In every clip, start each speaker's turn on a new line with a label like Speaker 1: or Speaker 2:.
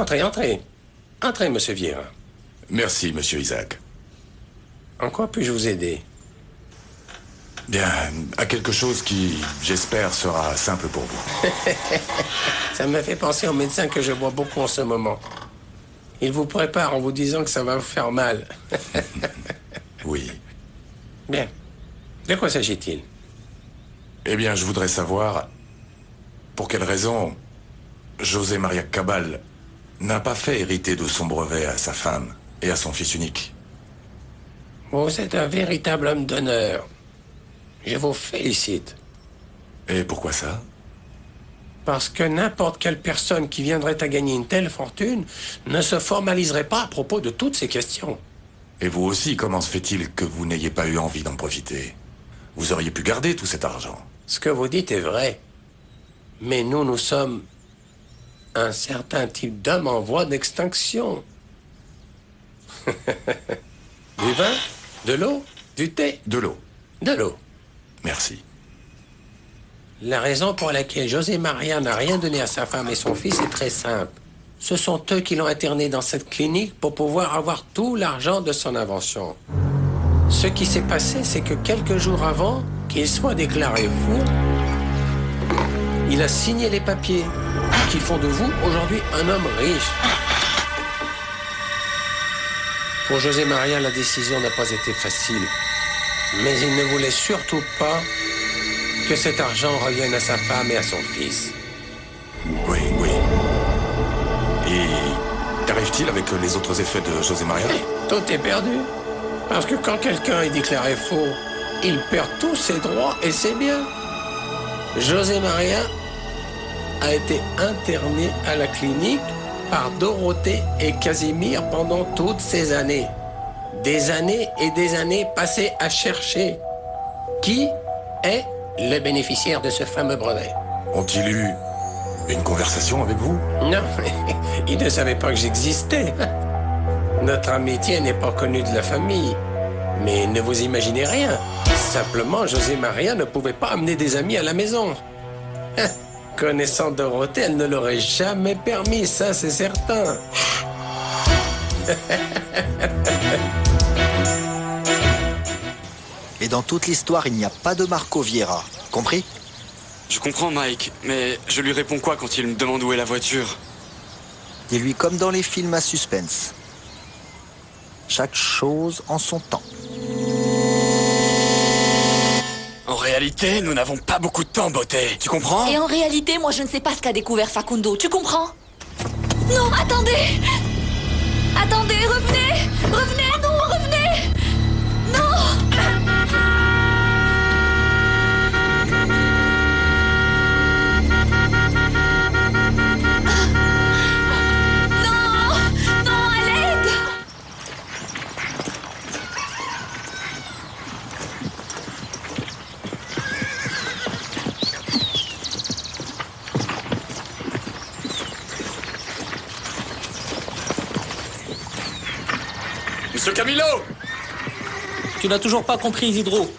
Speaker 1: Entrez, entrez. Entrez, monsieur Vieira.
Speaker 2: Merci, monsieur Isaac.
Speaker 1: En quoi puis-je vous aider?
Speaker 2: Bien, à quelque chose qui, j'espère, sera simple pour vous.
Speaker 1: Ça me fait penser au médecin que je vois beaucoup en ce moment. Il vous prépare en vous disant que ça va vous faire mal.
Speaker 2: Oui.
Speaker 1: Bien. De quoi s'agit-il?
Speaker 2: Eh bien, je voudrais savoir pour quelle raison José María Cabal n'a pas fait hériter de son brevet à sa femme et à son fils unique.
Speaker 1: Vous êtes un véritable homme d'honneur. Je vous félicite.
Speaker 2: Et pourquoi ça?
Speaker 1: Parce que n'importe quelle personne qui viendrait à gagner une telle fortune ne se formaliserait pas à propos de toutes ces questions.
Speaker 2: Et vous aussi, comment se fait-il que vous n'ayez pas eu envie d'en profiter? Vous auriez pu garder tout cet argent.
Speaker 1: Ce que vous dites est vrai. Mais nous sommes un certain type d'homme en voie d'extinction. Du vin? De l'eau? Du thé?
Speaker 2: De l'eau.
Speaker 1: De l'eau.
Speaker 2: Merci.
Speaker 1: La raison pour laquelle José María n'a rien donné à sa femme et son fils est très simple. Ce sont eux qui l'ont interné dans cette clinique pour pouvoir avoir tout l'argent de son invention. Ce qui s'est passé, c'est que quelques jours avant qu'il soit déclaré fou, il a signé les papiers qui font de vous aujourd'hui un homme riche. Pour José María, la décision n'a pas été facile. Mais il ne voulait surtout pas que cet argent revienne à sa femme et à son fils.
Speaker 2: Oui, oui. Et qu'arrive-t-il avec les autres effets de José María?
Speaker 1: Tout est perdu. Parce que quand quelqu'un est déclaré faux, il perd tous ses droits et ses biens. José María a été interné à la clinique par Dorothée et Casimir pendant toutes ces années. Des années et des années passées à chercher qui est le bénéficiaire de ce fameux brevet.
Speaker 2: Ont-ils eu une conversation avec vous?
Speaker 1: Non, ils ne savaient pas que j'existais. Notre amitié n'est pas connue de la famille. Mais ne vous imaginez rien. Simplement, José María ne pouvait pas amener des amis à la maison. Connaissant Dorothée, elle ne l'aurait jamais permis, ça c'est certain.
Speaker 3: Et dans toute l'histoire, il n'y a pas de Marco Vieira. Compris?
Speaker 4: Je comprends, Mike, mais je lui réponds quoi quand il me demande où est la voiture?
Speaker 3: Dis-lui comme dans les films à suspense. Chaque chose en son temps.
Speaker 4: En réalité, nous n'avons pas beaucoup de temps, Beauté. Tu comprends?
Speaker 5: Et en réalité, moi, je ne sais pas ce qu'a découvert Facundo. Tu comprends? Non, attendez! Attendez, revenez! Revenez, non, revenez! Non! Non! Non, à l'aide!
Speaker 4: Monsieur Camilo!
Speaker 6: Tu n'as toujours pas compris, Isidro,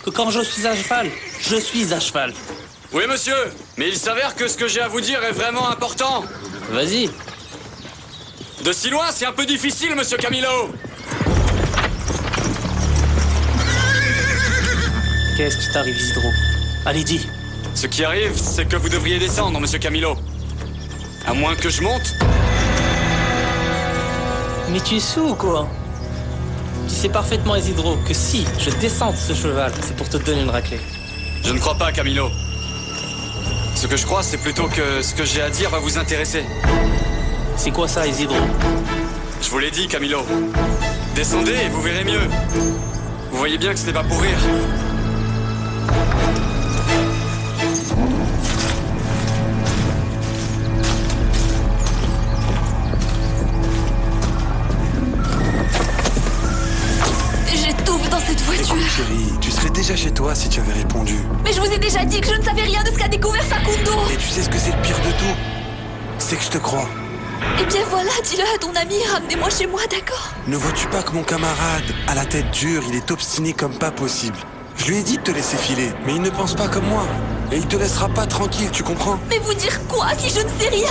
Speaker 6: que quand je suis à cheval, je suis à cheval.
Speaker 4: Oui, monsieur, mais il s'avère que ce que j'ai à vous dire est vraiment important.
Speaker 6: Vas-y.
Speaker 4: De si loin, c'est un peu difficile, monsieur Camilo.
Speaker 6: Qu'est-ce qui t'arrive, Isidro? Allez, dis.
Speaker 4: Ce qui arrive, c'est que vous devriez descendre, monsieur Camilo. À moins que je monte.
Speaker 6: Mais tu es sous ou quoi? Tu sais parfaitement, Isidro, que si je descends de ce cheval, c'est pour te donner une raclée.
Speaker 4: Je ne crois pas, Camilo. Ce que je crois, c'est plutôt que ce que j'ai à dire va vous intéresser.
Speaker 6: C'est quoi ça, Isidro?
Speaker 4: Je vous l'ai dit, Camilo. Descendez et vous verrez mieux. Vous voyez bien que ce n'est pas pour rire.
Speaker 5: J'étouffe dans cette voiture.
Speaker 7: Écoute, chérie, tu serais déjà chez toi si tu avais répondu.
Speaker 5: Mais je vous ai déjà dit que je ne savais rien de ce qu'a découvert Facundo.
Speaker 7: Et tu sais ce que c'est le pire de tout? C'est que je te crois.
Speaker 5: Eh bien voilà, dis-le à ton ami, ramenez-moi chez moi, d'accord?
Speaker 7: Ne vois-tu pas que mon camarade, à la tête dure, il est obstiné comme pas possible. Je lui ai dit de te laisser filer, mais il ne pense pas comme moi. Et il te laissera pas tranquille, tu comprends?
Speaker 5: Mais vous dire quoi si je ne sais rien?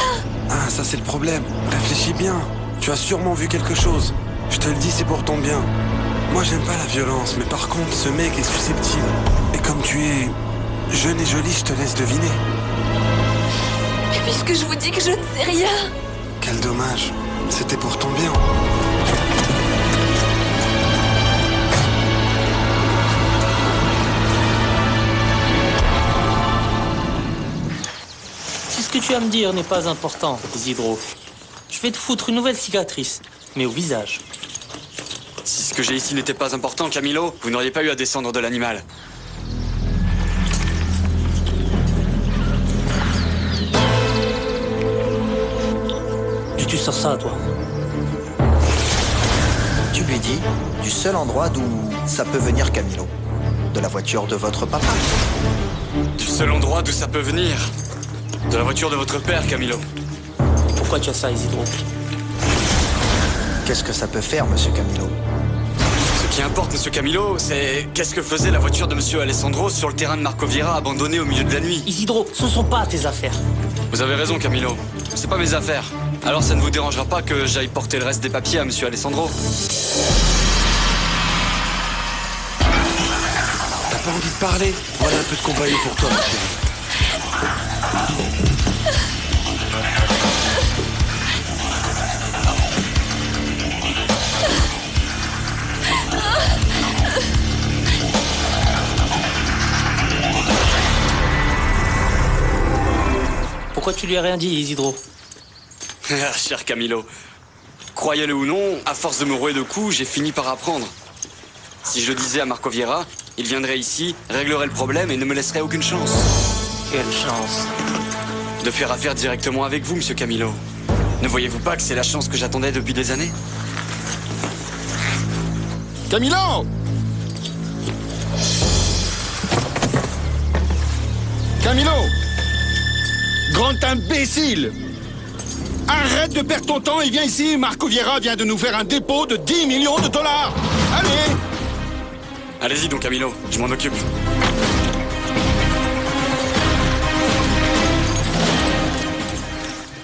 Speaker 7: Ah, ça c'est le problème. Réfléchis bien. Tu as sûrement vu quelque chose. Je te le dis, c'est pour ton bien. Moi, j'aime pas la violence, mais par contre, ce mec est susceptible. Et comme tu es jeune et jolie, je te laisse deviner.
Speaker 5: Mais puisque je vous dis que je ne sais rien.
Speaker 7: Quel dommage. C'était pour ton bien.
Speaker 6: Si ce que tu as à me dire n'est pas important, Isidro, je vais te foutre une nouvelle cicatrice, mais au visage.
Speaker 4: Si ce que j'ai ici n'était pas important, Camilo, vous n'auriez pas eu à descendre de l'animal.
Speaker 6: D'où tu sors ça, toi?
Speaker 3: Tu lui dis du seul endroit d'où ça peut venir, Camilo. De la voiture de votre papa.
Speaker 4: Du seul endroit d'où ça peut venir. De la voiture de votre père, Camilo.
Speaker 6: Pourquoi tu as ça, Isidro?
Speaker 3: Qu'est-ce que ça peut faire, monsieur Camilo?
Speaker 4: Ce qui importe, monsieur Camilo, c'est qu'est-ce que faisait la voiture de monsieur Alessandro sur le terrain de Marco Vieira abandonné au milieu de la nuit.
Speaker 6: Isidro, ce ne sont pas tes affaires.
Speaker 4: Vous avez raison, Camilo. C'est pas mes affaires. Alors ça ne vous dérangera pas que j'aille porter le reste des papiers à monsieur Alessandro?
Speaker 7: T'as pas envie de parler? Voilà un peu de compagnie pour toi, ma chérie.
Speaker 6: Pourquoi tu lui as rien dit, Isidro?
Speaker 4: Ah, cher Camilo, croyez-le ou non, à force de me rouer de coups, j'ai fini par apprendre. Si je le disais à Marco Vieira, il viendrait ici, réglerait le problème et ne me laisserait aucune chance.
Speaker 6: Quelle chance.
Speaker 4: De faire affaire directement avec vous, monsieur Camilo. Ne voyez-vous pas que c'est la chance que j'attendais depuis des années?
Speaker 8: Camilo! Camilo! Grand imbécile! Arrête de perdre ton temps et viens ici. Marco Vieira vient de nous faire un dépôt de 10 millions de dollars. Allez!
Speaker 4: Allez-y donc, Camilo, je m'en occupe.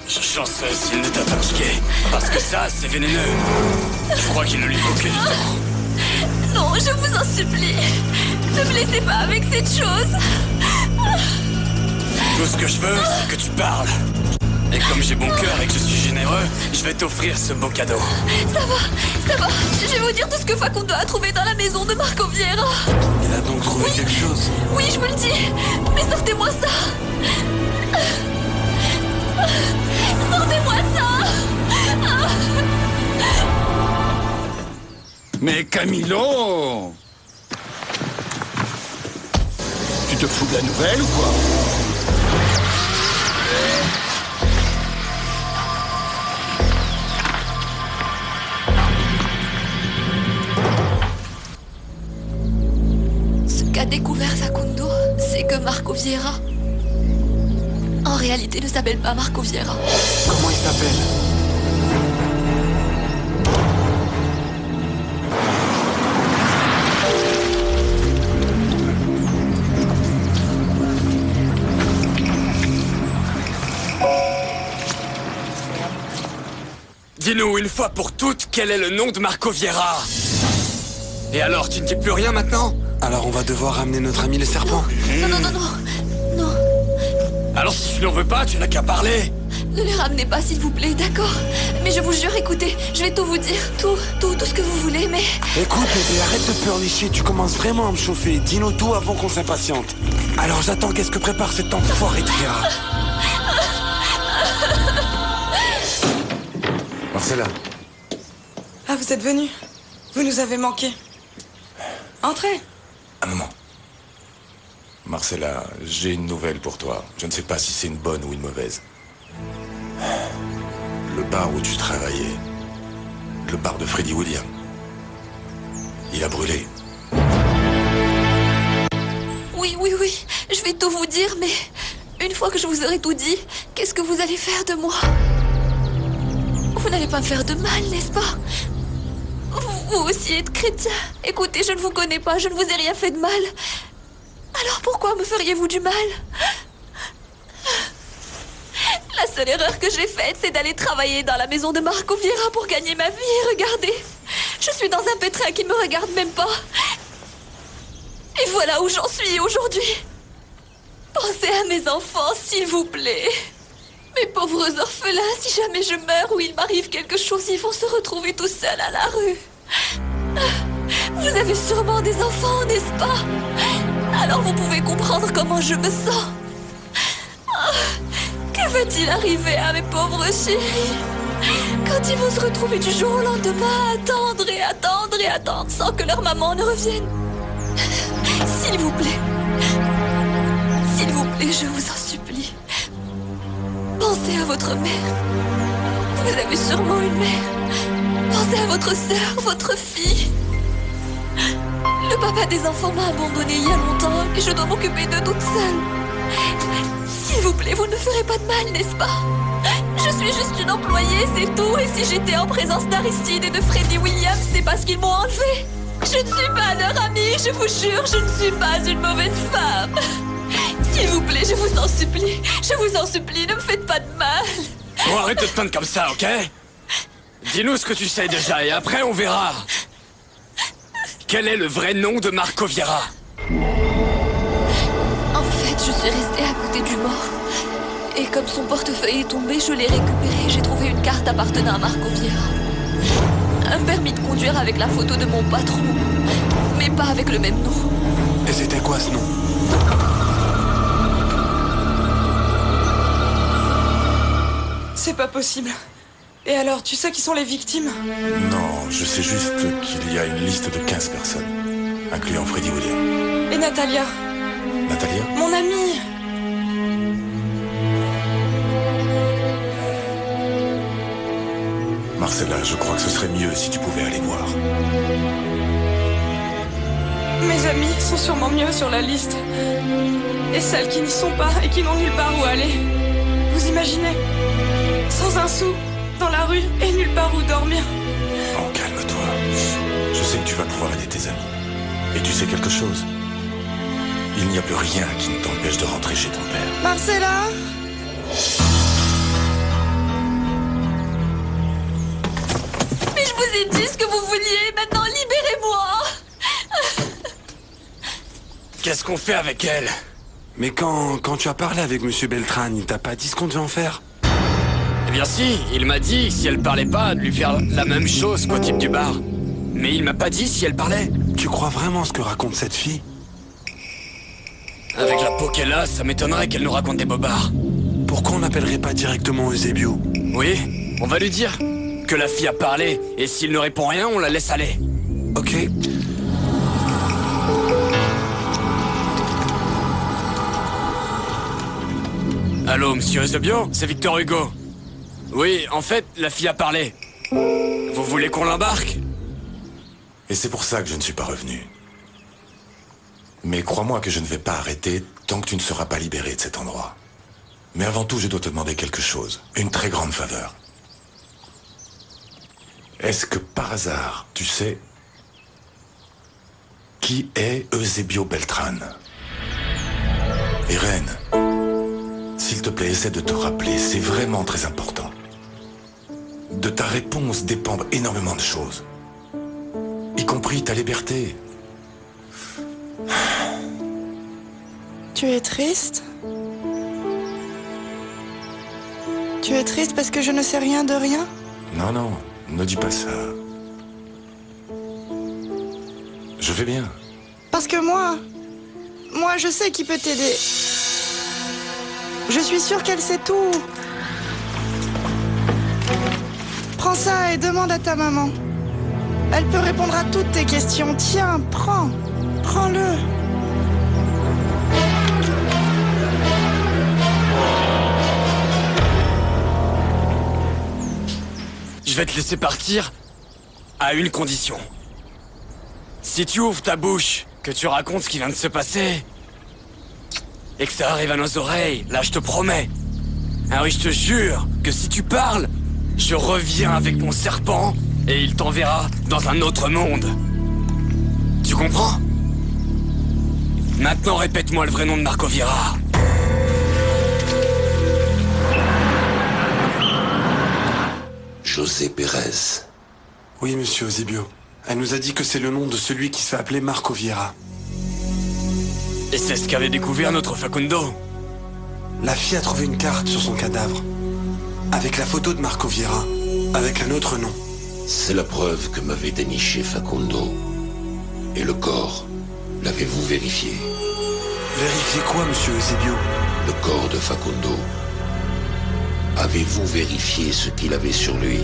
Speaker 4: Chanceux s'il ne t'a pas piqué, parce que ça, c'est vénéneux. Je crois qu'il ne lui faut que du temps.
Speaker 5: Non, je vous en supplie. Ne me laissez pas avec cette chose.
Speaker 4: Tout ce que je veux, c'est que tu parles. Et comme j'ai bon cœur et que je suis généreux, je vais t'offrir ce beau cadeau.
Speaker 5: Ça va. Je vais vous dire tout ce que Facundo a trouvé dans la maison de Marco Vieira.
Speaker 7: Il a donc trouvé quelque chose.
Speaker 5: Oui, je vous le dis. Mais sortez-moi ça. Sortez-moi ça.
Speaker 8: Mais Camilo! Tu te fous de la nouvelle ou quoi?
Speaker 5: Ce qu'a découvert Facundo, c'est que Marco Vieira, en réalité, ne s'appelle pas Marco Vieira.
Speaker 7: Comment il s'appelle?
Speaker 4: Dis-nous une fois pour toutes quel est le nom de Marco Vieira. Et alors, tu ne dis plus rien maintenant?
Speaker 7: Alors on va devoir ramener notre ami le serpent.
Speaker 5: Non.
Speaker 4: Alors si tu n'en veux pas, tu n'as qu'à parler.
Speaker 5: Ne les ramenez pas, s'il vous plaît, d'accord? Mais je vous jure, écoutez, je vais tout vous dire. Tout ce que vous voulez, mais...
Speaker 7: Écoute, bébé, arrête de pleurnicher, tu commences vraiment à me chauffer. Dis-nous tout avant qu'on s'impatiente. Alors j'attends qu'est-ce que prépare cet enfoiré de Vieira.
Speaker 2: Marcella,
Speaker 9: Ah, vous êtes venu. Vous nous avez manqué. Entrez.
Speaker 2: un moment. Marcella, j'ai une nouvelle pour toi. Je ne sais pas si c'est une bonne ou une mauvaise. Le bar où tu travaillais, le bar de Freddie William, il a brûlé.
Speaker 5: Oui, je vais tout vous dire, mais... Une fois que je vous aurai tout dit, qu'est-ce que vous allez faire de moi? Vous n'allez pas me faire de mal, n'est-ce pas? Vous aussi êtes chrétien. Écoutez, je ne vous connais pas, je ne vous ai rien fait de mal. Alors pourquoi me feriez-vous du mal? La seule erreur que j'ai faite, c'est d'aller travailler dans la maison de Marco Viera pour gagner ma vie. Et regardez, je suis dans un pétrin qui ne me regarde même pas. Et voilà où j'en suis aujourd'hui. Pensez à mes enfants, s'il vous plaît. Mes pauvres orphelins, si jamais je meurs ou il m'arrive quelque chose, ils vont se retrouver tout seuls à la rue. Vous avez sûrement des enfants, n'est-ce pas? Alors vous pouvez comprendre comment je me sens. Que va-t-il arriver à mes pauvres chéris quand ils vont se retrouver du jour au lendemain à attendre et attendre et attendre sans que leur maman ne revienne? S'il vous plaît, je vous en supplie, pensez à votre mère. Vous avez sûrement une mère. Pensez à votre sœur, votre fille. Le papa des enfants m'a abandonnée il y a longtemps et je dois m'occuper d'eux toute seule. S'il vous plaît, vous ne me ferez pas de mal, n'est-ce pas? Je suis juste une employée, c'est tout. Et si j'étais en présence d'Aristide et de Freddie Williams, c'est parce qu'ils m'ont enlevée. Je ne suis pas leur amie, je vous jure, je ne suis pas une mauvaise femme. S'il vous plaît, je vous en supplie, ne me faites pas de mal.
Speaker 10: Bon, arrête de te plaindre comme ça, ok? Dis-nous ce que tu sais déjà, et après on verra. Quel est le vrai nom de Marco Viera?
Speaker 5: En fait, je suis restée à côté du mort. Et comme son portefeuille est tombé, je l'ai récupéré et j'ai trouvé une carte appartenant à Marco Viera. Un permis de conduire avec la photo de mon patron, mais pas avec le même nom.
Speaker 7: Et c'était quoi ce nom?
Speaker 9: C'est pas possible. Et alors, tu sais qui sont les victimes?
Speaker 2: Non, je sais juste qu'il y a une liste de 15 personnes, incluant Freddie Williams.
Speaker 9: Et Natalia?
Speaker 2: Natalia?
Speaker 9: Mon amie!
Speaker 2: Marcella, je crois que ce serait mieux si tu pouvais aller voir.
Speaker 9: Mes amis sont sûrement mieux sur la liste. Et celles qui n'y sont pas et qui n'ont nulle part où aller. Vous imaginez? Sans un sou, dans la rue et nulle part où dormir.
Speaker 2: Bon, calme-toi. Je sais que tu vas pouvoir aider tes amis. Et tu sais quelque chose? Il n'y a plus rien qui ne t'empêche de rentrer chez ton père.
Speaker 9: Marcella?
Speaker 5: Mais je vous ai dit ce que vous vouliez, maintenant libérez-moi.
Speaker 10: Qu'est-ce qu'on fait avec elle?
Speaker 7: Mais quand tu as parlé avec Monsieur Beltran, il t'a pas dit ce qu'on devait en faire?
Speaker 10: Eh bien si, il m'a dit si elle parlait pas de lui faire la même chose qu'au type du bar. Mais il m'a pas dit si elle parlait.
Speaker 7: Tu crois vraiment ce que raconte cette fille?
Speaker 10: Avec la peau qu'elle a, ça m'étonnerait qu'elle nous raconte des bobards.
Speaker 7: Pourquoi on n'appellerait pas directement Eusebio?
Speaker 10: Oui, on va lui dire que la fille a parlé, et s'il ne répond rien, on la laisse aller.
Speaker 7: Ok.
Speaker 10: Allô, monsieur Eusebio? C'est Victor Hugo. Oui, en fait, la fille a parlé. Vous voulez qu'on l'embarque?
Speaker 2: Et c'est pour ça que je ne suis pas revenu. Mais crois-moi que je ne vais pas arrêter tant que tu ne seras pas libéré de cet endroit. Mais avant tout, je dois te demander quelque chose. Une très grande faveur. Est-ce que par hasard, tu sais qui est Eusebio Beltran? Irène, s'il te plaît, essaie de te rappeler, c'est vraiment très important. De ta réponse dépendent énormément de choses, y compris ta liberté.
Speaker 9: Tu es triste? Tu es triste parce que je ne sais rien de rien?
Speaker 2: Non, non, ne dis pas ça. Je vais bien.
Speaker 9: Parce que moi, je sais qui peut t'aider. Je suis sûre qu'elle sait tout. Prends ça et demande à ta maman. Elle peut répondre à toutes tes questions. Tiens, prends-le.
Speaker 10: Je vais te laisser partir à une condition. Si tu ouvres ta bouche, que tu racontes ce qui vient de se passer, et que ça arrive à nos oreilles, là je te promets. Ah oui, je te jure que si tu parles, je reviens avec mon serpent et il t'enverra dans un autre monde. Tu comprends? Maintenant répète-moi le vrai nom de Marco Viera.
Speaker 11: José Pérez.
Speaker 7: Oui, monsieur Eusebio. Elle nous a dit que c'est le nom de celui qui se fait appeler Marco Vieira.
Speaker 10: Et c'est ce qu'avait découvert notre Facundo.
Speaker 7: La fille a trouvé une carte sur son cadavre. Avec la photo de Marco Vieira. Avec un autre nom.
Speaker 11: C'est la preuve que m'avait déniché Facundo. Et le corps, l'avez-vous vérifié?
Speaker 7: Vérifiez quoi, monsieur Eusebio?
Speaker 11: Le corps de Facundo. Avez-vous vérifié ce qu'il avait sur lui?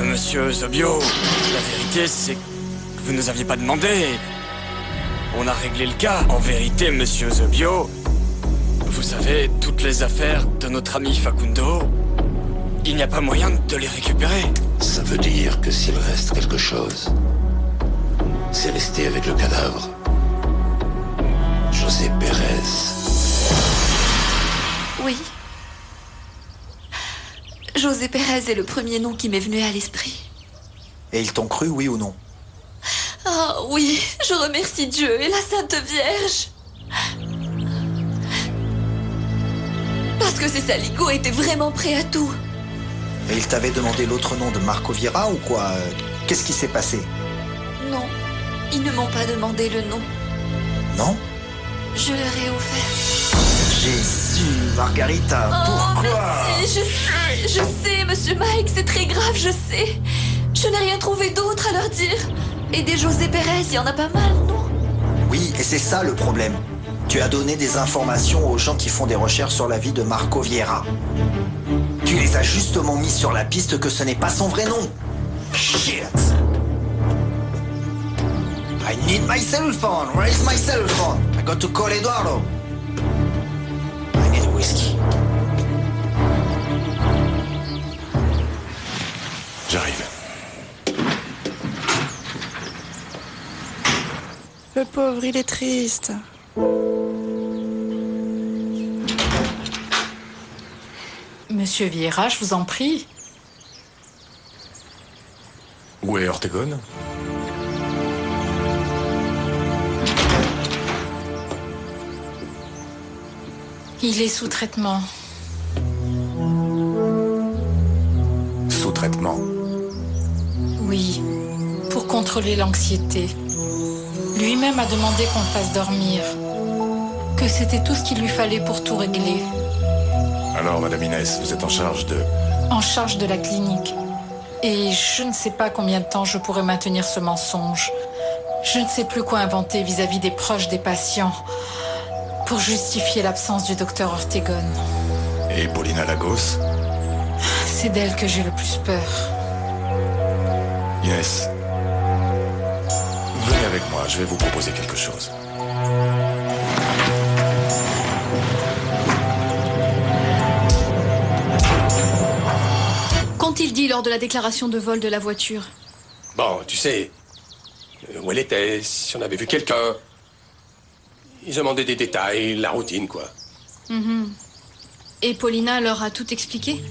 Speaker 10: Monsieur Eusebio, la vérité c'est que vous nous aviez pas demandé. On a réglé le cas. En vérité, monsieur Eusebio, vous savez, toutes les affaires de notre ami Facundo, il n'y a pas moyen de les récupérer.
Speaker 11: Ça veut dire que s'il reste quelque chose, c'est rester avec le cadavre. José Pérez.
Speaker 5: Oui. José Pérez est le premier nom qui m'est venu à l'esprit.
Speaker 3: Et ils t'ont cru, oui ou non?
Speaker 5: Ah oui, je remercie Dieu et la Sainte Vierge. Parce que ces saligots étaient vraiment prêts à tout.
Speaker 3: Et ils t'avaient demandé l'autre nom de Marco Vieira ou quoi? Qu'est-ce qui s'est passé?
Speaker 5: Non, ils ne m'ont pas demandé le nom.
Speaker 3: Non?
Speaker 5: Je leur ai offert.
Speaker 3: Jésus, Margarita, pourquoi?
Speaker 5: Merci, je sais, monsieur Mike, c'est très grave, je sais. Je n'ai rien trouvé d'autre à leur dire. Et des José Pérez, il y en a pas mal, non?
Speaker 3: Oui, et c'est ça le problème. Tu as donné des informations aux gens qui font des recherches sur la vie de Marco Vieira. Tu les as justement mis sur la piste que ce n'est pas son vrai nom. Shit. I need my cell phone. Where is my cell phone? I got to call Eduardo. I need a whiskey.
Speaker 2: J'arrive.
Speaker 12: Le pauvre, il est triste.
Speaker 13: Monsieur Vieira, je vous en prie.
Speaker 2: Où est Ortegon?
Speaker 13: Il est sous traitement.
Speaker 2: Sous traitement?
Speaker 13: Oui, pour contrôler l'anxiété. Lui-même a demandé qu'on le fasse dormir. Que c'était tout ce qu'il lui fallait pour tout régler.
Speaker 2: Alors, Madame Inès, vous êtes en charge de...
Speaker 13: En charge de la clinique. Et je ne sais pas combien de temps je pourrai maintenir ce mensonge. Je ne sais plus quoi inventer vis-à-vis des proches des patients pour justifier l'absence du docteur Ortegon.
Speaker 2: Et Paulina Lagos?
Speaker 13: C'est d'elle que j'ai le plus peur.
Speaker 2: Inès, venez avec moi, je vais vous proposer quelque chose.
Speaker 14: Qu'ont-ils dit lors de la déclaration de vol de la voiture?
Speaker 1: Bon, tu sais, où elle était, si on avait vu quelqu'un. Ils demandaient des détails, la routine, quoi.
Speaker 14: Mhm. Et Paulina leur a tout expliqué?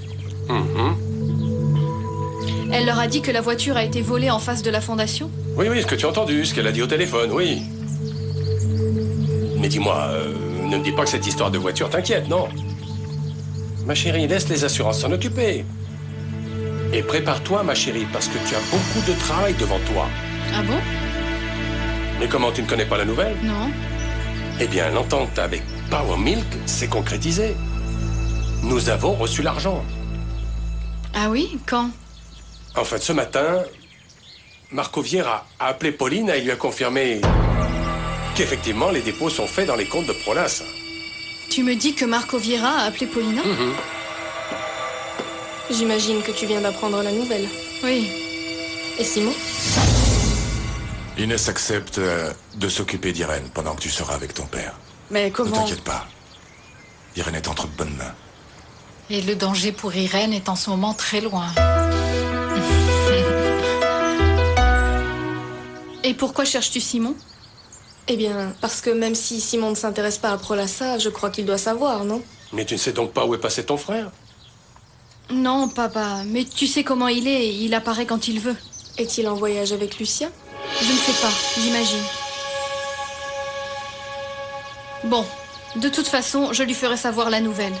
Speaker 14: Elle leur a dit que la voiture a été volée en face de la fondation?
Speaker 1: Oui, oui, ce que tu as entendu, ce qu'elle a dit au téléphone, oui. Mais dis-moi, ne me dis pas que cette histoire de voiture t'inquiète, non? Ma chérie, laisse les assurances s'en occuper. Et prépare-toi, ma chérie, parce que tu as beaucoup de travail devant toi.
Speaker 14: Ah bon?
Speaker 1: Mais comment, tu ne connais pas la nouvelle?
Speaker 14: Non.
Speaker 1: Eh bien, l'entente avec Power Milk s'est concrétisée. Nous avons reçu l'argent.
Speaker 14: Ah oui? Quand?
Speaker 1: En fait, ce matin, Marco Vieira a appelé Pauline et il lui a confirmé qu'effectivement, les dépôts sont faits dans les comptes de Prolas.
Speaker 14: Tu me dis que Marco Vieira a appelé Paulina?
Speaker 9: J'imagine que tu viens d'apprendre la nouvelle.
Speaker 14: Oui.
Speaker 9: Et Simon?
Speaker 2: Inès accepte de s'occuper d'Irène pendant que tu seras avec ton père.
Speaker 9: Mais comment?
Speaker 2: Ne t'inquiète pas. Irène est entre de bonnes mains.
Speaker 13: Et le danger pour Irène est en ce moment très loin.
Speaker 14: Et pourquoi cherches-tu Simon?
Speaker 9: Eh bien, parce que même si Simon ne s'intéresse pas à Prolassa, je crois qu'il doit savoir, non?
Speaker 1: Mais tu ne sais donc pas où est passé ton frère?
Speaker 14: Non, papa, mais tu sais comment il est, il apparaît quand il veut.
Speaker 9: Est-il en voyage avec Lucia?
Speaker 14: Je ne sais pas, j'imagine. Bon, de toute façon, je lui ferai savoir la nouvelle.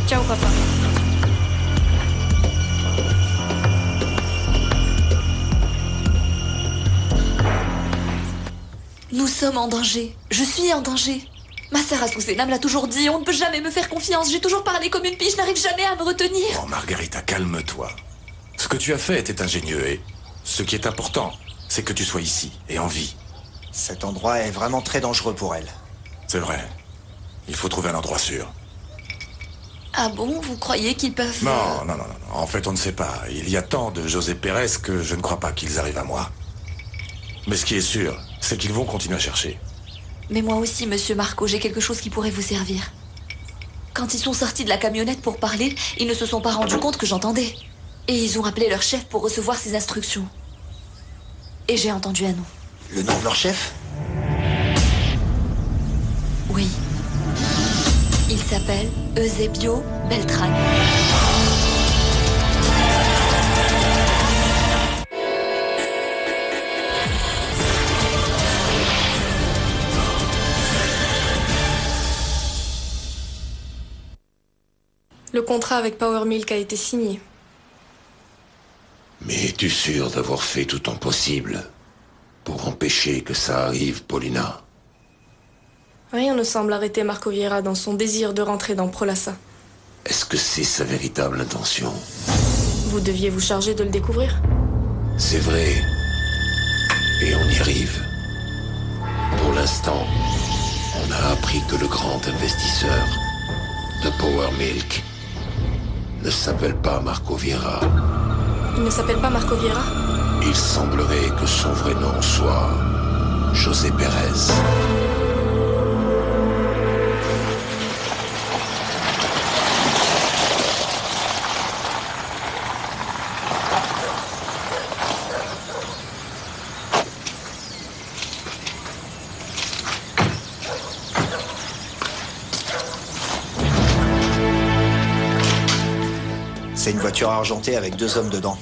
Speaker 14: Ciao, papa.
Speaker 5: Nous sommes en danger. Je suis en danger. Ma sœur Azucena me l'a toujours dit, on ne peut jamais me faire confiance. J'ai toujours parlé comme une pie, je n'arrive jamais à me retenir.
Speaker 2: Oh, Margarita, calme-toi. Ce que tu as fait était ingénieux et ce qui est important, c'est que tu sois ici et en vie.
Speaker 3: Cet endroit est vraiment très dangereux pour elle.
Speaker 2: C'est vrai. Il faut trouver un endroit sûr.
Speaker 5: Ah bon, vous croyez qu'ils peuvent...
Speaker 2: Non. En fait, on ne sait pas. Il y a tant de José Pérez que je ne crois pas qu'ils arrivent à moi. Mais ce qui est sûr, c'est qu'ils vont continuer à chercher.
Speaker 5: Mais moi aussi, monsieur Marco, j'ai quelque chose qui pourrait vous servir. Quand ils sont sortis de la camionnette pour parler, ils ne se sont pas rendus compte que j'entendais. Et ils ont appelé leur chef pour recevoir ses instructions. Et j'ai entendu un nom.
Speaker 3: Le nom de leur chef?
Speaker 5: Oui. Il s'appelle Eusebio Beltrán.
Speaker 9: Le contrat avec Power Milk a été signé.
Speaker 11: Mais es-tu sûr d'avoir fait tout ton possible pour empêcher que ça arrive, Paulina?
Speaker 9: Rien ne semble arrêter Marco Vieira dans son désir de rentrer dans Prolassa.
Speaker 11: Est-ce que c'est sa véritable intention?
Speaker 9: Vous deviez vous charger de le découvrir.
Speaker 11: C'est vrai. Et on y arrive. Pour l'instant, on a appris que le grand investisseur de Power Milk ne s'appelle pas Marco Vieira.
Speaker 9: Il ne s'appelle pas Marco Vieira?
Speaker 11: Il semblerait que son vrai nom soit José Pérez.
Speaker 3: C'est une voiture argentée avec 2 hommes dedans.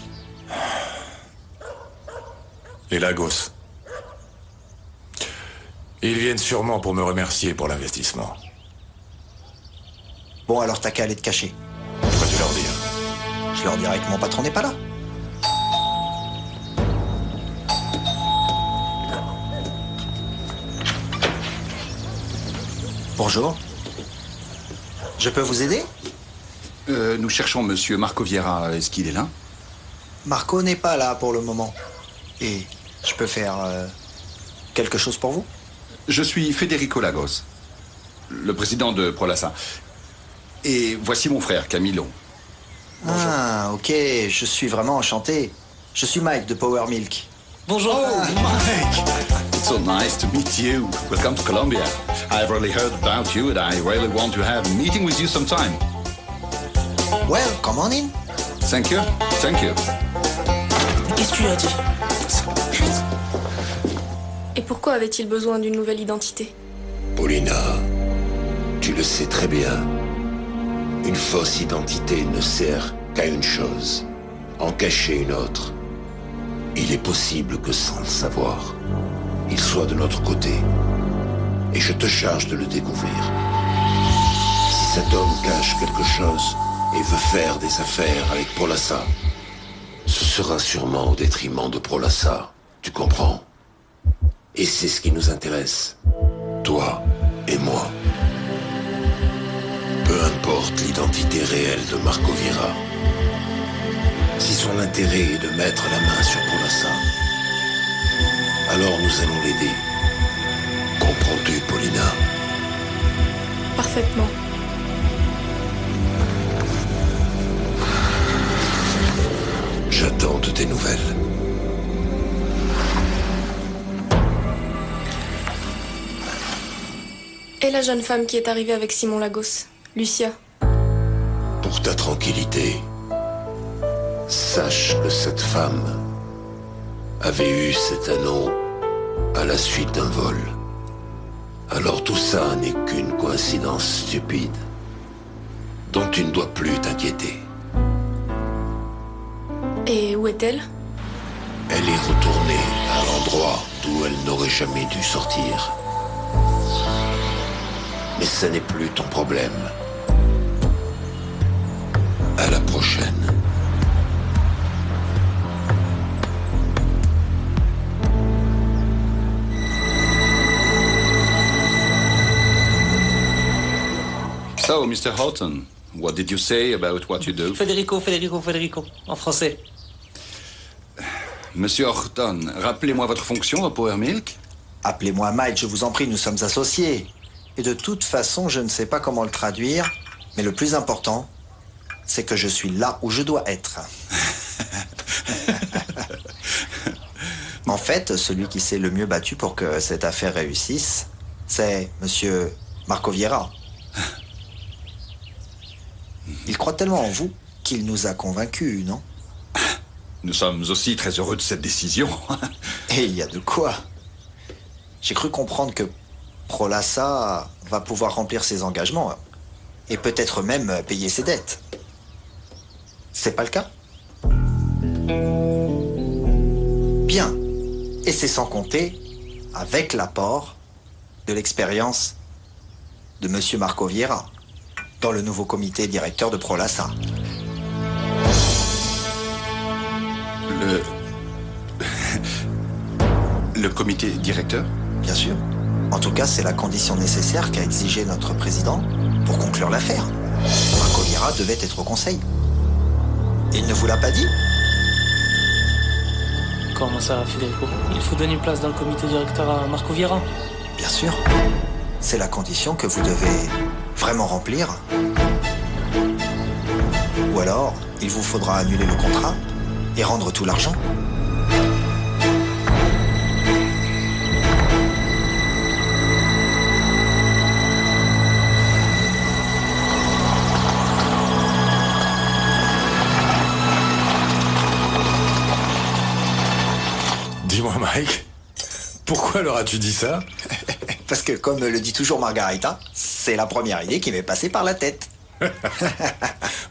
Speaker 2: Les Lagos. Ils viennent sûrement pour me remercier pour l'investissement.
Speaker 3: Bon, alors t'as qu'à aller te cacher.
Speaker 2: Pourquoi tu leur dire?
Speaker 3: Je leur dirai que mon patron n'est pas là. Bonjour. Je peux vous aider?
Speaker 8: Nous cherchons monsieur Marco Vieira. Est-ce qu'il est là?
Speaker 3: Marco n'est pas là pour le moment. Et je peux faire quelque chose pour vous?
Speaker 8: Je suis Federico Lagos, le président de Prolassa. Et voici mon frère, Camilo.
Speaker 3: Bonjour. Ah, ok, je suis vraiment enchanté. Je suis Mike de Power Milk.
Speaker 6: Bonjour.
Speaker 8: Oh, Mike! It's so nice to meet you. Welcome to Colombia. I've really heard about you and I really want to have a meeting with you sometime.
Speaker 3: Well, come on in.
Speaker 8: Thank you. Thank you.
Speaker 6: Qu'est-ce que tu as dit?
Speaker 9: Et pourquoi avait-il besoin d'une nouvelle identité?
Speaker 11: Paulina, tu le sais très bien. Une fausse identité ne sert qu'à une chose, en cacher une autre. Il est possible que sans le savoir, il soit de notre côté. Et je te charge de le découvrir. Si cet homme cache quelque chose et veut faire des affaires avec Prolassa, ce sera sûrement au détriment de Prolassa. Tu comprends? Et c'est ce qui nous intéresse. Toi et moi. Peu importe l'identité réelle de Marco Vieira. Si son intérêt est de mettre la main sur Prolassa, alors nous allons l'aider. Comprends-tu, Paulina?
Speaker 9: Parfaitement.
Speaker 11: J'attends de tes nouvelles.
Speaker 9: Et la jeune femme qui est arrivée avec Simon Lagos, Lucia?
Speaker 11: Pour ta tranquillité, sache que cette femme avait eu cet anneau à la suite d'un vol. Alors tout ça n'est qu'une coïncidence stupide dont tu ne dois plus t'inquiéter.
Speaker 9: Et où est-elle?
Speaker 11: Elle est retournée à l'endroit d'où elle n'aurait jamais dû sortir. Mais ce n'est plus ton problème. À la prochaine.
Speaker 15: So, Mr. Houghton, what did you say about what you do?
Speaker 6: Federico, en français.
Speaker 15: Monsieur Houghton, rappelez-moi votre fonction dans Power Milk.
Speaker 3: Appelez-moi Mike, je vous en prie, nous sommes associés. Et de toute façon, je ne sais pas comment le traduire, mais le plus important, c'est que je suis là où je dois être. En fait, celui qui s'est le mieux battu pour que cette affaire réussisse, c'est Monsieur Marco Vieira. Il croit tellement en vous qu'il nous a convaincus, non?
Speaker 15: Nous sommes aussi très heureux de cette décision.
Speaker 3: Et il y a de quoi. J'ai cru comprendre que Prolassa va pouvoir remplir ses engagements et peut-être même payer ses dettes. C'est pas le cas? Bien. Et c'est sans compter avec l'apport de l'expérience de Monsieur Marco Vieira dans le nouveau comité directeur de Prolassa.
Speaker 15: Le comité directeur?
Speaker 3: Bien sûr. En tout cas, c'est la condition nécessaire qu'a exigé notre président pour conclure l'affaire. Marco Vieira devait être au conseil. Il ne vous l'a pas dit?
Speaker 6: Comment ça, Federico? Il faut donner une place dans le comité directeur à Marco Vieira.
Speaker 3: Bien sûr. C'est la condition que vous devez vraiment remplir. Ou alors, il vous faudra annuler le contrat et rendre tout l'argent.
Speaker 2: Dis-moi, Mike, pourquoi leur as-tu dit ça?
Speaker 3: Parce que, comme le dit toujours Margarita, c'est la première idée qui m'est passée par la tête.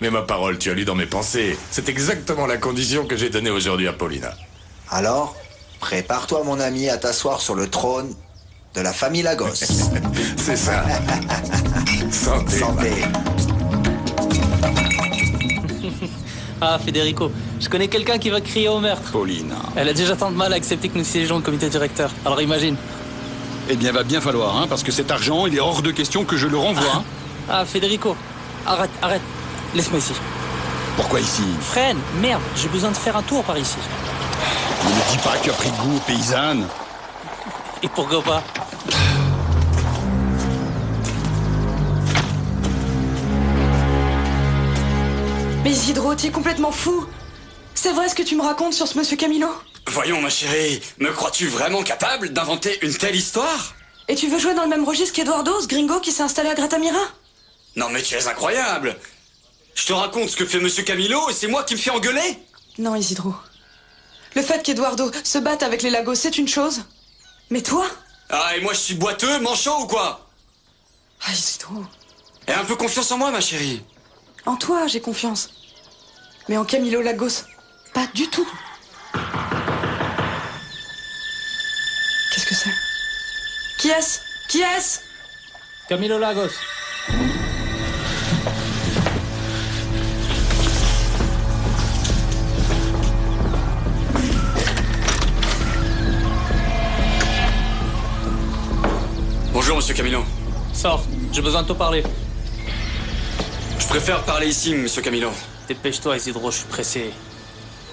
Speaker 2: Mais ma parole, tu as lu dans mes pensées. C'est exactement la condition que j'ai donnée aujourd'hui à Paulina.
Speaker 3: Alors, prépare-toi, mon ami, à t'asseoir sur le trône de la famille Lagos.
Speaker 2: C'est ça. Santé.
Speaker 3: Santé.
Speaker 6: Ah, Federico, je connais quelqu'un qui va crier au meurtre.
Speaker 15: Paulina.
Speaker 6: Elle a déjà tant de mal à accepter que nous siégeons au comité directeur. Alors imagine.
Speaker 15: Eh bien, va bien falloir, hein, parce que cet argent, il est hors de question que je le renvoie. Hein.
Speaker 6: Ah, Federico, arrête. Laisse-moi ici.
Speaker 15: Pourquoi ici?
Speaker 6: Freine, merde, j'ai besoin de faire un tour par ici.
Speaker 15: Ne me dis pas que tu as pris goût aux paysannes.
Speaker 6: Et pourquoi pas?
Speaker 9: Mais Isidro, tu es complètement fou. C'est vrai ce que tu me racontes sur ce monsieur Camilo?
Speaker 4: Voyons, ma chérie, me crois-tu vraiment capable d'inventer une telle histoire?
Speaker 9: Et tu veux jouer dans le même registre qu'Eduardo, ce gringo qui s'est installé à Gratamira?
Speaker 4: Non mais tu es incroyable! Je te raconte ce que fait monsieur Camilo et c'est moi qui me fais engueuler?
Speaker 9: Non, Isidro. Le fait qu'Eduardo se batte avec les Lagos, c'est une chose. Mais toi?
Speaker 4: Ah, et moi je suis boiteux, manchot ou quoi?
Speaker 9: Ah, Isidro.
Speaker 4: Aie un peu confiance en moi, ma chérie.
Speaker 9: En toi, j'ai confiance. Mais en Camilo Lagos, pas du tout. Qu'est-ce que c'est? Qui est-ce? Qui est-ce?
Speaker 6: Camilo Lagos.
Speaker 4: Bonjour, monsieur Camilo.
Speaker 6: Sors, j'ai besoin de te parler.
Speaker 4: Je préfère parler ici, monsieur Camilo.
Speaker 6: Dépêche-toi, Isidro, je suis pressé.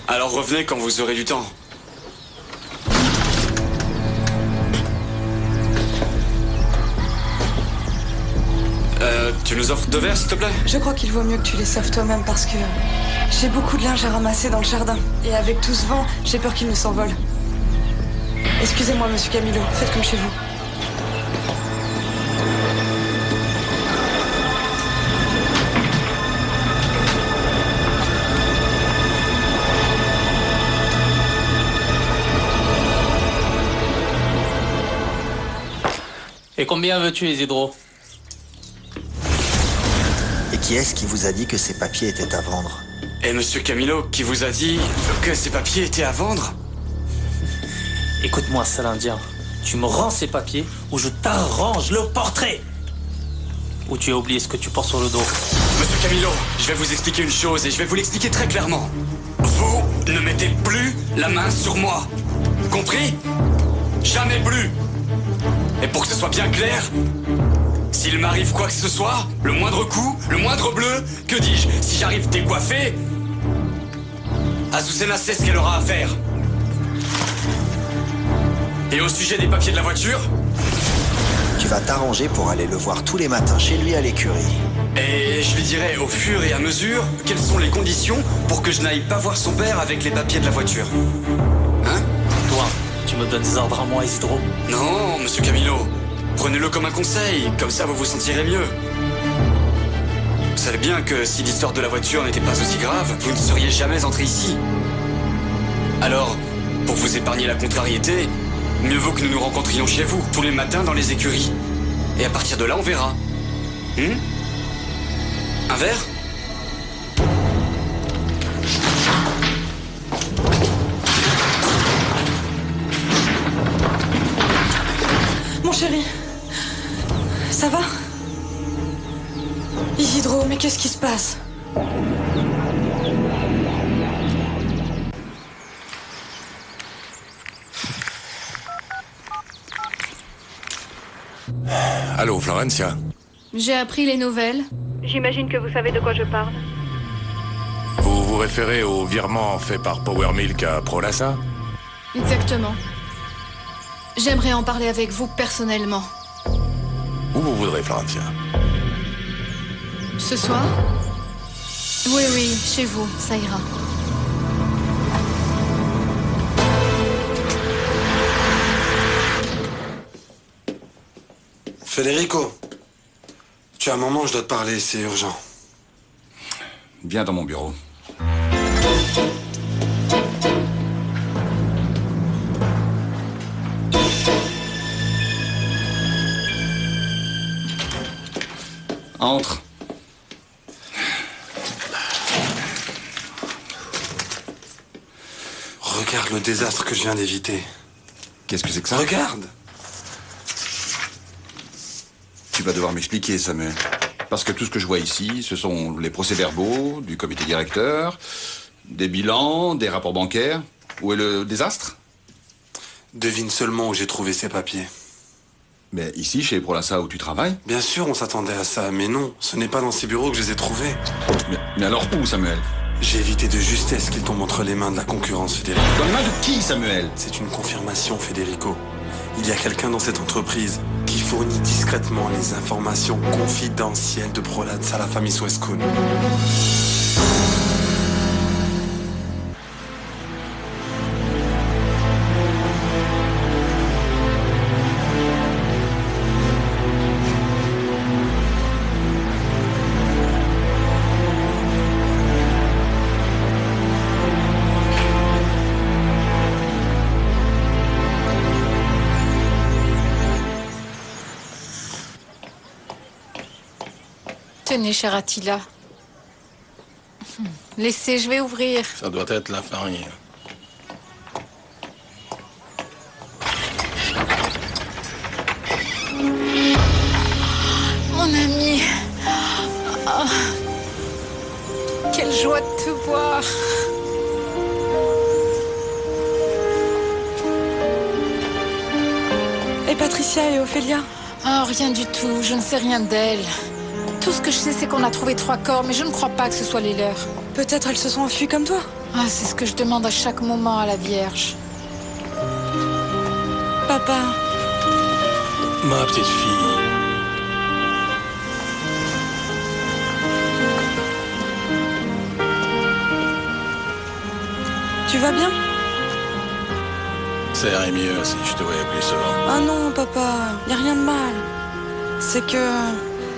Speaker 4: Alors revenez quand vous aurez du temps. Tu nous offres 2 verres, s'il te plaît?
Speaker 9: Je crois qu'il vaut mieux que tu les serves toi-même parce que j'ai beaucoup de linge à ramasser dans le jardin. Et avec tout ce vent, j'ai peur qu'il ne s'envole. Excusez-moi, monsieur Camilo, faites comme chez vous.
Speaker 6: Et combien veux-tu, Isidro?
Speaker 3: Et qui est-ce qui vous a dit que ces papiers étaient à vendre?
Speaker 4: Et monsieur Camilo, qui vous a dit que ces papiers étaient à vendre?
Speaker 6: Écoute-moi, sale indien. Tu me rends ces papiers ou je t'arrange le portrait. Ou tu as oublié ce que tu portes sur le dos.
Speaker 4: Monsieur Camilo, je vais vous expliquer une chose et je vais vous l'expliquer très clairement. Vous ne mettez plus la main sur moi. Compris? Jamais plus. Et pour que ce soit bien clair, S'il m'arrive quoi que ce soit, le moindre coup, le moindre bleu, que dis-je, si j'arrive décoiffé, Azucena sait ce qu'elle aura à faire. Et au sujet des papiers de la voiture?
Speaker 3: Tu vas t'arranger pour aller le voir tous les matins chez lui à l'écurie.
Speaker 4: Et je lui dirai au fur et à mesure quelles sont les conditions pour que je n'aille pas voir son père avec les papiers de la voiture. Hein?
Speaker 6: Toi, tu me donnes des ordres à moi, Isidro?
Speaker 4: Non, monsieur Camilo. Prenez-le comme un conseil, comme ça vous vous sentirez mieux. Vous savez bien que si l'histoire de la voiture n'était pas aussi grave, vous ne seriez jamais entré ici. Alors, pour vous épargner la contrariété, mieux vaut que nous nous rencontrions chez vous, tous les matins dans les écuries. Et à partir de là, on verra. Un verre?
Speaker 9: Mon chéri, ça va? Isidro, mais qu'est-ce qui se passe?
Speaker 2: Allô, Florencia?
Speaker 14: J'ai appris les nouvelles.
Speaker 16: J'imagine que vous savez de quoi je parle.
Speaker 2: Vous vous référez au virement fait par Power Milk à Prolassa?
Speaker 14: Exactement. J'aimerais en parler avec vous personnellement.
Speaker 2: Où vous voudrez, Florencia?
Speaker 14: Ce soir? Oui, oui, chez vous, ça ira.
Speaker 7: Federico, tu as un moment, je dois te parler, c'est urgent.
Speaker 15: Viens dans mon bureau. Entre.
Speaker 7: Regarde le désastre que je viens d'éviter.
Speaker 15: Qu'est-ce que c'est que ça?
Speaker 7: Regarde!
Speaker 15: Tu vas devoir m'expliquer, Samuel. Parce que tout ce que je vois ici, ce sont les procès-verbaux du comité directeur, des bilans, des rapports bancaires. Où est le désastre?
Speaker 7: Devine seulement où j'ai trouvé ces papiers.
Speaker 15: Mais ici, chez Prolassa, où tu travailles?
Speaker 7: Bien sûr, on s'attendait à ça, mais non, ce n'est pas dans ces bureaux que je les ai trouvés.
Speaker 15: Mais alors où, Samuel?
Speaker 7: J'ai évité de justesse qu'ils tombent entre les mains de la concurrence, Federico.
Speaker 15: Dans les mains de qui, Samuel?
Speaker 7: C'est une confirmation, Federico. Il y a quelqu'un dans cette entreprise qui fournit discrètement les informations confidentielles de Prolassa à la famille Suescun.
Speaker 13: Tenez, cher Attila. Laissez, je vais ouvrir.
Speaker 1: Ça doit être la farine.
Speaker 13: Mon ami. Oh. Quelle joie de te voir.
Speaker 9: Et Patricia et Ophélia?
Speaker 13: Oh, rien du tout. Je ne sais rien d'elles. Tout ce que je sais, c'est qu'on a trouvé 3 corps, mais je ne crois pas que ce soit les leurs.
Speaker 9: Peut-être elles se sont enfuies comme toi.
Speaker 13: Ah, c'est ce que je demande à chaque moment à la Vierge.
Speaker 9: Papa.
Speaker 1: Ma petite fille.
Speaker 9: Tu vas bien?
Speaker 1: Ça irait mieux si je te voyais plus souvent.
Speaker 9: Ah non, papa, y a rien de mal. C'est que...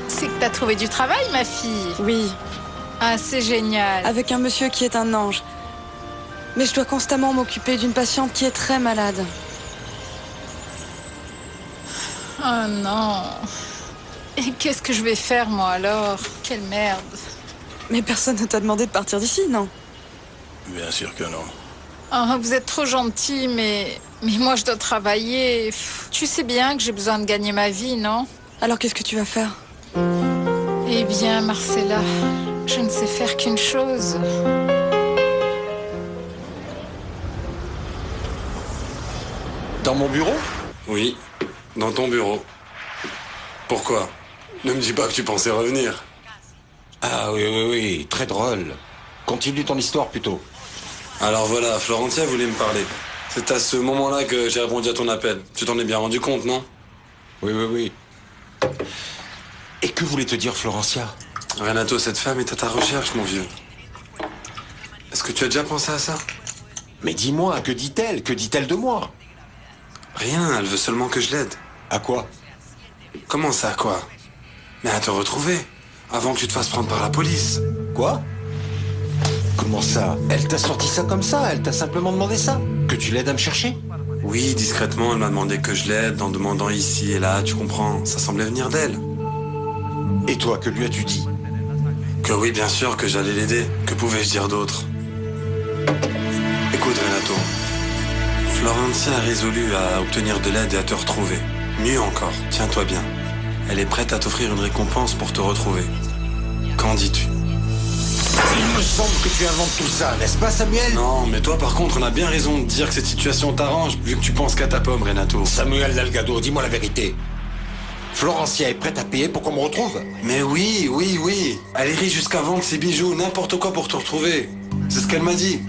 Speaker 13: C'est que t'as trouvé du travail, ma fille?
Speaker 9: Oui.
Speaker 13: Ah, c'est génial.
Speaker 9: Avec un monsieur qui est un ange. Mais je dois constamment m'occuper d'une patiente qui est très malade.
Speaker 13: Oh non. Et qu'est-ce que je vais faire, moi, alors? Quelle merde.
Speaker 9: Mais personne ne t'a demandé de partir d'ici, non?
Speaker 1: Bien sûr que non.
Speaker 13: Oh, vous êtes trop gentil, mais moi, je dois travailler. Tu sais bien que j'ai besoin de gagner ma vie, non?
Speaker 9: Alors, qu'est-ce que tu vas faire?
Speaker 13: Eh bien, Marcella, je ne sais faire qu'une chose.
Speaker 7: Dans mon bureau?
Speaker 4: Oui.
Speaker 7: Dans ton bureau. Pourquoi? Ne me dis pas que tu pensais revenir.
Speaker 11: Ah oui, très drôle. Continue ton histoire plutôt.
Speaker 7: Alors voilà, Florentia voulait me parler. C'est à ce moment-là que j'ai répondu à ton appel. Tu t'en es bien rendu compte, non?
Speaker 11: Oui. Et que voulait te dire Florentia?
Speaker 7: Renato, cette femme est à ta recherche, mon vieux. Est-ce que tu as déjà pensé à ça?
Speaker 11: Mais dis-moi, que dit-elle? Que dit-elle de moi?
Speaker 7: Rien, elle veut seulement que je l'aide.
Speaker 11: À quoi?
Speaker 7: Comment ça, à quoi? Mais à te retrouver, avant que tu te fasses prendre par la police.
Speaker 11: Quoi? Comment ça? Elle t'a sorti ça comme ça? Elle t'a simplement demandé ça? Que tu l'aides à me chercher?
Speaker 7: Oui, discrètement, elle m'a demandé que je l'aide en demandant ici et là, tu comprends. Ça semblait venir d'elle.
Speaker 11: Et toi, que lui as-tu dit?
Speaker 7: Que oui, bien sûr, que j'allais l'aider. Que pouvais-je dire d'autre? Écoute, Renato. Florentia a résolu à obtenir de l'aide et à te retrouver. Mieux encore, tiens-toi bien. Elle est prête à t'offrir une récompense pour te retrouver. Qu'en dis-tu?
Speaker 11: Il me semble que tu inventes tout ça, n'est-ce pas, Samuel?
Speaker 7: Non, mais toi, par contre, on a bien raison de dire que cette situation t'arrange, vu que tu penses qu'à ta pomme, Renato.
Speaker 11: Samuel Delgado, dis-moi la vérité. Florentia est prête à payer pour qu'on me retrouve?
Speaker 7: Mais oui. Elle irait jusqu'à vendre ses bijoux, n'importe quoi pour te retrouver. C'est ce qu'elle m'a dit.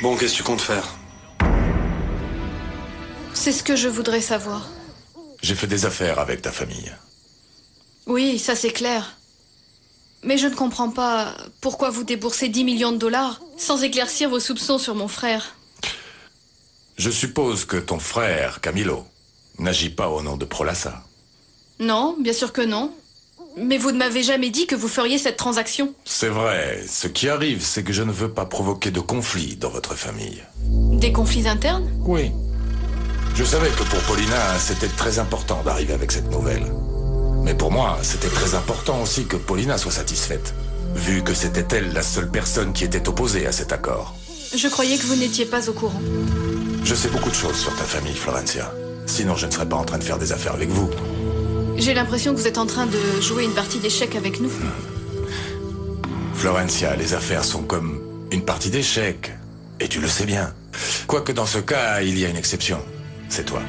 Speaker 7: Bon, qu'est-ce que tu comptes faire?
Speaker 14: C'est ce que je voudrais savoir.
Speaker 2: J'ai fait des affaires avec ta famille.
Speaker 14: Oui, ça c'est clair. Mais je ne comprends pas pourquoi vous déboursez 10 millions de dollars sans éclaircir vos soupçons sur mon frère.
Speaker 2: Je suppose que ton frère, Camilo, n'agit pas au nom de Prolassa.
Speaker 14: Non, bien sûr que non. Mais vous ne m'avez jamais dit que vous feriez cette transaction.
Speaker 2: C'est vrai. Ce qui arrive, c'est que je ne veux pas provoquer de conflits dans votre famille.
Speaker 14: Des conflits internes?
Speaker 2: Oui. Je savais que pour Paulina, c'était très important d'arriver avec cette nouvelle. Mais pour moi, c'était très important aussi que Paulina soit satisfaite, vu que c'était elle la seule personne qui était opposée à cet accord.
Speaker 14: Je croyais que vous n'étiez pas au courant.
Speaker 2: Je sais beaucoup de choses sur ta famille, Florentia. Sinon, je ne serais pas en train de faire des affaires avec vous.
Speaker 14: J'ai l'impression que vous êtes en train de jouer une partie d'échecs avec nous.
Speaker 2: Florentia, les affaires sont comme une partie d'échecs. Et tu le sais bien. Quoique dans ce cas, il y a une exception. C'est toi.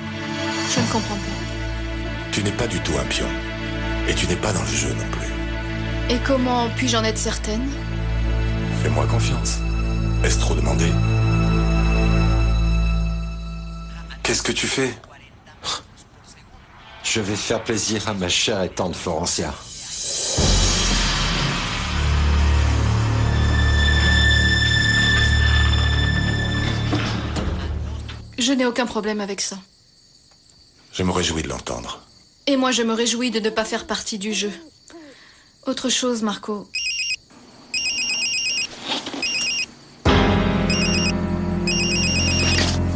Speaker 14: Je ne comprends pas.
Speaker 2: Tu n'es pas du tout un pion. Et tu n'es pas dans le jeu non plus.
Speaker 14: Et comment puis-je en être certaine?
Speaker 2: Fais-moi confiance. Est-ce trop demandé?
Speaker 7: Qu'est-ce que tu fais?
Speaker 11: Je vais faire plaisir à ma chère et tendre Florentia.
Speaker 14: Je n'ai aucun problème avec ça.
Speaker 2: Je me réjouis de l'entendre.
Speaker 14: Et moi, je me réjouis de ne pas faire partie du jeu. Autre chose, Marco.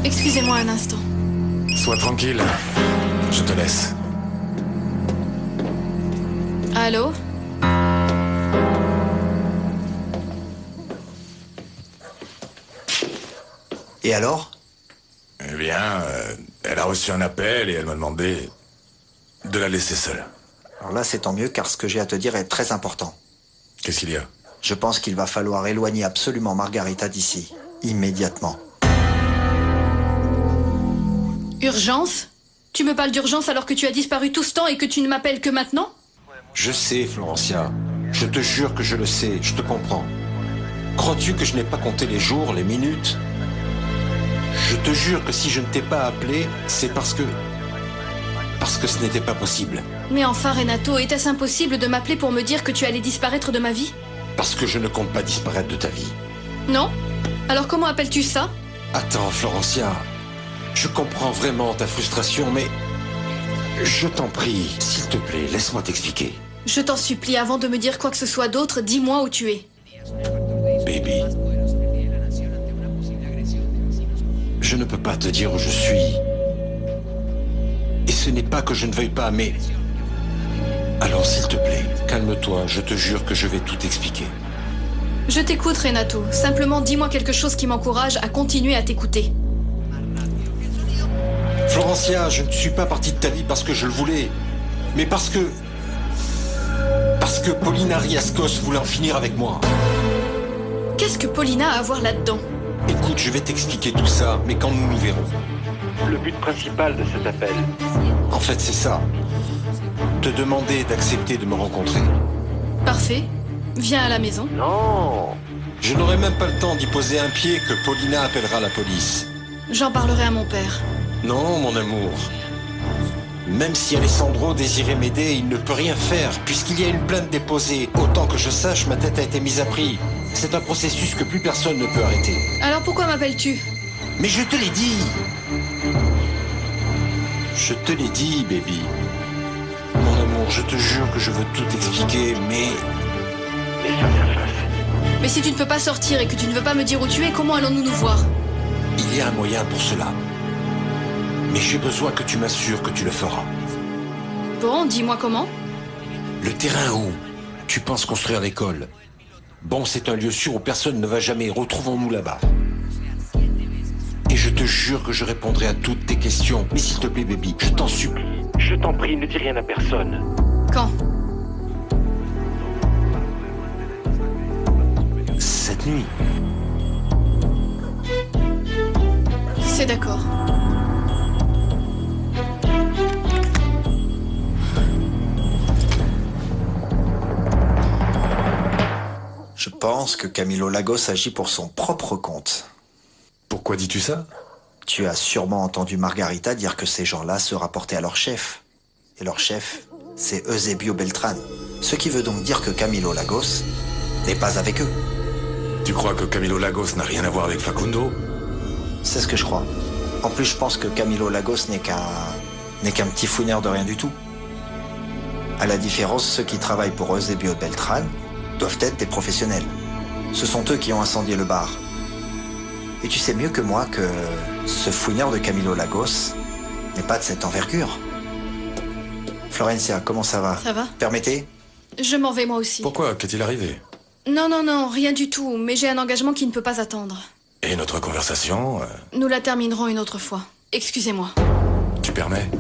Speaker 14: Excusez-moi un instant.
Speaker 2: Sois tranquille. Je te laisse.
Speaker 14: Allô?
Speaker 3: Et alors?
Speaker 2: Eh bien, elle a reçu un appel et elle m'a demandé de la laisser seule.
Speaker 3: Alors là, c'est tant mieux, car ce que j'ai à te dire est très important.
Speaker 2: Qu'est-ce qu'il y a?
Speaker 3: Je pense qu'il va falloir éloigner absolument Margarita d'ici, immédiatement.
Speaker 14: Urgence? Tu me parles d'urgence alors que tu as disparu tout ce temps et que tu ne m'appelles que maintenant?
Speaker 11: Je sais, Florentia. Je te jure que je le sais, je te comprends. Crois-tu que je n'ai pas compté les jours, les minutes? Je te jure que si je ne t'ai pas appelé, c'est parce que ce n'était pas possible.
Speaker 14: Mais enfin, Renato, était-ce impossible de m'appeler pour me dire que tu allais disparaître de ma vie?
Speaker 11: Parce que je ne compte pas disparaître de ta vie.
Speaker 14: Non? Alors comment appelles-tu ça?
Speaker 11: Attends, Florentia. Je comprends vraiment ta frustration, mais... Je t'en prie, s'il te plaît, laisse-moi t'expliquer.
Speaker 14: Je t'en supplie, avant de me dire quoi que ce soit d'autre, dis-moi où tu es.
Speaker 11: Baby. Je ne peux pas te dire où je suis. Et ce n'est pas que je ne veuille pas, mais... Alors, s'il te plaît, calme-toi, je te jure que je vais tout expliquer.
Speaker 14: Je t'écoute, Renato. Simplement, dis-moi quelque chose qui m'encourage à continuer à t'écouter.
Speaker 11: Florentia, je ne suis pas partie de ta vie parce que je le voulais, mais parce que Paulina Riascos voulait en finir avec moi.
Speaker 14: Qu'est-ce que Paulina a à voir là-dedans?
Speaker 11: Écoute, je vais t'expliquer tout ça, mais quand nous nous verrons.
Speaker 17: le but principal de cet appel?
Speaker 18: En fait, c'est ça. Te demander d'accepter de me rencontrer.
Speaker 14: Parfait. Viens à la maison.
Speaker 17: Non.
Speaker 18: Je n'aurai même pas le temps d'y poser un pied que Paulina appellera la police.
Speaker 14: J'en parlerai à mon père.
Speaker 18: Non, mon amour. Même si Alessandro désirait m'aider, il ne peut rien faire, puisqu'il y a une plainte déposée. Autant que je sache, ma tête a été mise à prix. C'est un processus que plus personne ne peut arrêter.
Speaker 14: Alors pourquoi m'appelles-tu?
Speaker 18: Mais je te l'ai dit. Je te l'ai dit, baby. Mon amour, je te jure que je veux tout expliquer, mais...
Speaker 17: Mais face à face.
Speaker 14: Mais si tu ne peux pas sortir et que tu ne veux pas me dire où tu es, comment allons-nous nous voir?
Speaker 18: Il y a un moyen pour cela. Mais j'ai besoin que tu m'assures que tu le feras.
Speaker 14: Bon, dis-moi comment.
Speaker 18: Le terrain où tu penses construire l'école. Bon, c'est un lieu sûr où personne ne va jamais. Retrouvons-nous là-bas. Et je te jure que je répondrai à toutes tes questions. Mais s'il te plaît, baby, je t'en supplie.
Speaker 17: Je t'en prie, ne dis rien à personne.
Speaker 14: Quand?
Speaker 18: Cette nuit.
Speaker 14: C'est d'accord.
Speaker 3: Je pense que Camilo Lagos agit pour son propre compte.
Speaker 2: Pourquoi dis-tu ça?
Speaker 3: Tu as sûrement entendu Margarita dire que ces gens-là se rapportaient à leur chef. Et leur chef, c'est Eusebio Beltran. Ce qui veut donc dire que Camilo Lagos n'est pas avec eux.
Speaker 2: Tu crois que Camilo Lagos n'a rien à voir avec Facundo?
Speaker 3: C'est ce que je crois. En plus, je pense que Camilo Lagos n'est qu'un petit fouineur de rien du tout. À la différence, ceux qui travaillent pour Eusebio Beltran doivent être des professionnels. Ce sont eux qui ont incendié le bar. Et tu sais mieux que moi que ce fouineur de Camilo Lagos n'est pas de cette envergure. Florencia, comment ça va?
Speaker 14: Ça va?
Speaker 3: Permettez?
Speaker 14: Je m'en vais moi aussi.
Speaker 2: Pourquoi? Qu'est-il arrivé?
Speaker 14: Non, rien du tout, mais j'ai un engagement qui ne peut pas attendre.
Speaker 2: Et notre conversation
Speaker 14: Nous la terminerons une autre fois. Excusez-moi.
Speaker 2: Tu permets?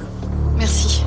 Speaker 14: Merci.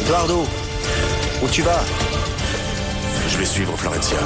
Speaker 3: Eduardo, où tu vas?
Speaker 2: Je vais suivre Florencia.